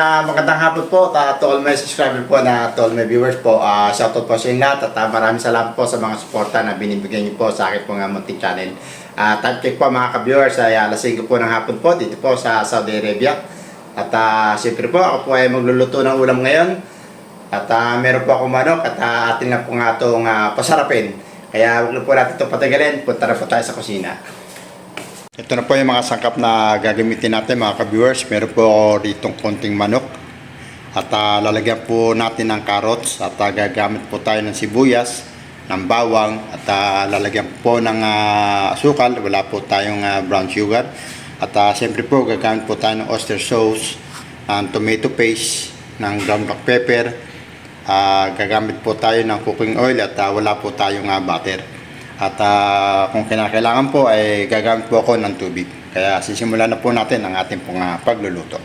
Magandang hapon po to all my subscribers po to all my viewers po. Shoutout po sa inyo lahat at maraming salamat po sa mga suporta na binibigyan niyo po sa akin po munting channel. Time check po mga ka-viewers ay alas 5 po ng hapon po dito po sa Saudi Arabia. At siyempre po ako po ay magluluto ng ulam ngayon. At meron po akong manok at atin na po nga itong pasarapin. Kaya huwag na po natin itong patagalin. Punta na po tayo sa kusina. Ito na po yung mga sangkap na gagamitin natin mga ka-viewers. Meron po ditong konting manok. At lalagyan po natin ng carrots. At gagamit po tayo ng sibuyas, ng bawang. At lalagyan po ng asukal. Wala po tayong brown sugar. At siyempre po gagamit po tayo ng oyster sauce, ng tomato paste, ng ground black pepper. Gagamit po tayo ng cooking oil at wala po tayong butter. At kung kinakailangan po ay gagamit po ako ng tubig. Kaya sisimulan na po natin ang ating pong pagluluto.